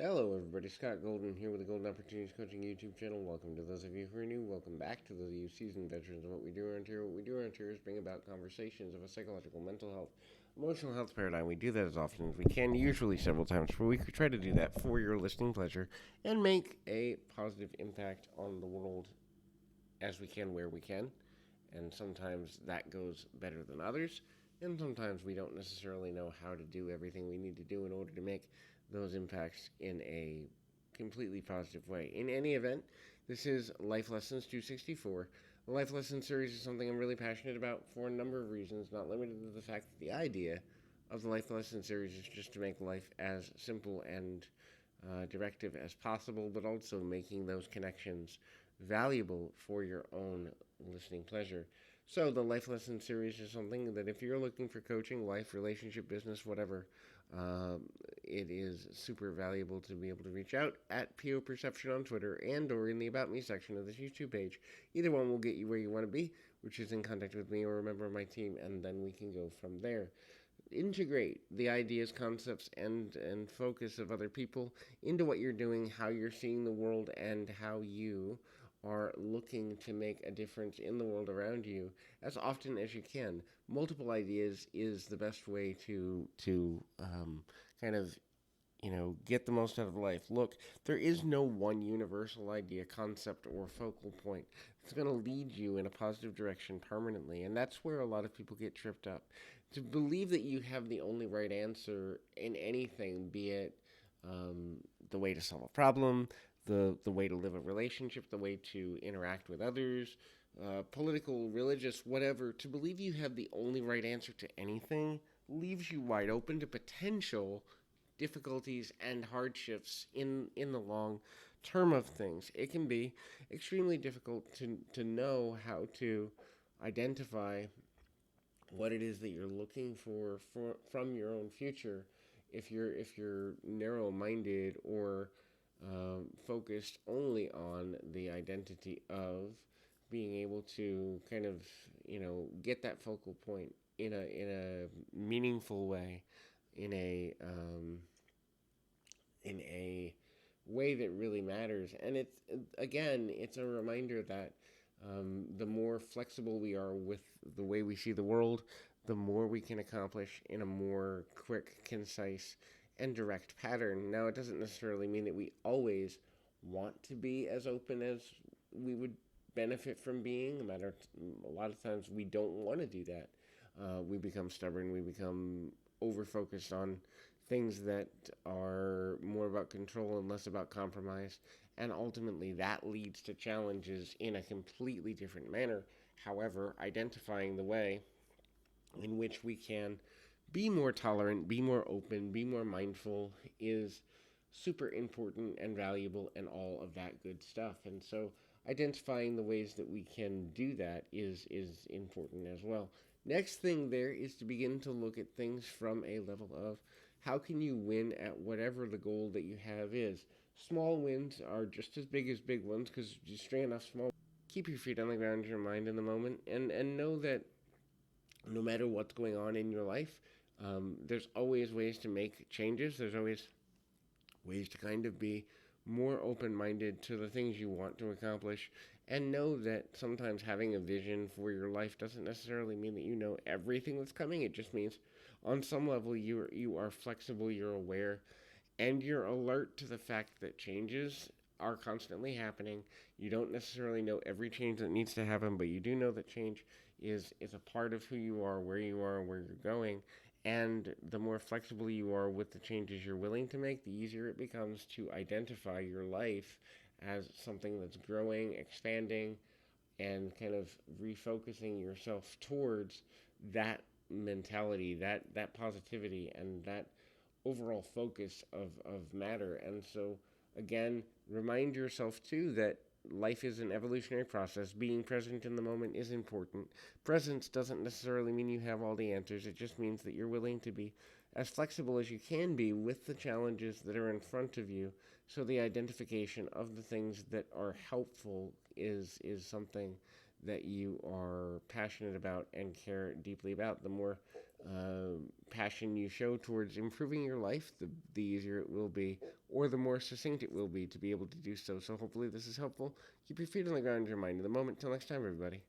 Hello, everybody. Scott Golden here with the Golden Opportunities Coaching YouTube channel. Welcome to those of you who are new. Welcome back to those of you seasoned veterans of what we do around here. What we do around here is bring about conversations of a psychological, mental health, emotional health paradigm. We do that as often as we can, usually several times per week. We try to do that for your listening pleasure and make a positive impact on the world as we can, where we can. And sometimes that goes better than others. And sometimes we don't necessarily know how to do everything we need to do in order to make those impacts in a completely positive way. In any event, this is Life Lessons 264. The Life Lessons series is something I'm really passionate about for a number of reasons, not limited to the fact that the idea of the Life Lessons series is just to make life as simple and directive as possible, but also making those connections valuable for your own listening pleasure. So, the Life Lesson series is something that if you're looking for coaching, life, relationship, business, whatever, it is super valuable to be able to reach out at PO Perception on Twitter and or in the About Me section of this YouTube page. Either one will get you where you want to be, which is in contact with me or a member of my team, and then we can go from there. Integrate the ideas, concepts, and focus of other people into what you're doing, how you're seeing the world, and how you are looking to make a difference in the world around you as often as you can. Multiple ideas is the best way to kind of get the most out of life. Look, there is no one universal idea, concept, or focal point that's going to lead you in a positive direction permanently, and that's where a lot of people get tripped up. To believe that you have the only right answer in anything, be it the way to solve a problem, the way to live a relationship, the way to interact with others, political, religious, whatever, to believe you have the only right answer to anything leaves you wide open to potential difficulties and hardships in the long term of things. It can be extremely difficult to know how to identify what it is that you're looking for from your own future if you're narrow-minded or focused only on the identity of being able to kind of get that focal point in a meaningful way, in a way that really matters. And it's a reminder that the more flexible we are with the way we see the world, the more we can accomplish in a more quick, concise, and direct pattern. Now, it doesn't necessarily mean that we always want to be as open as we would benefit from being. A lot of times we don't want to do that. We become stubborn. We become over focused on things that are more about control and less about compromise. And ultimately, that leads to challenges in a completely different manner. However, identifying the way in which we can be more tolerant, be more open, be more mindful is super important and valuable and all of that good stuff. And so identifying the ways that we can do that is important as well. Next thing there is to begin to look at things from a level of how can you win at whatever the goal that you have is. Small wins are just as big ones because you stray enough small. Keep your feet on the ground, your mind in the moment, and know that no matter what's going on in your life, there's always ways to make changes. There's always ways to kind of be more open minded to the things you want to accomplish. And know that sometimes having a vision for your life doesn't necessarily mean that you know everything that's coming. It just means on some level you are flexible, you're aware, and you're alert to the fact that changes are constantly happening. You don't necessarily know every change that needs to happen, but you do know that change is a part of who you are, where you're going. And the more flexible you are with the changes you're willing to make, the easier it becomes to identify your life as something that's growing, expanding, and kind of refocusing yourself towards that mentality, that positivity, and that overall focus of matter. And so, again, remind yourself too that life is an evolutionary process. Being present in the moment is important. Presence doesn't necessarily mean you have all the answers. It just means that you're willing to be as flexible as you can be with the challenges that are in front of you. So the identification of the things that are helpful is something that you are passionate about and care deeply about. The more passion you show towards improving your life, the easier it will be, or the more succinct it will be to be able to do so. So hopefully this is helpful. Keep your feet on the ground, your mind in the moment. Till next time, everybody.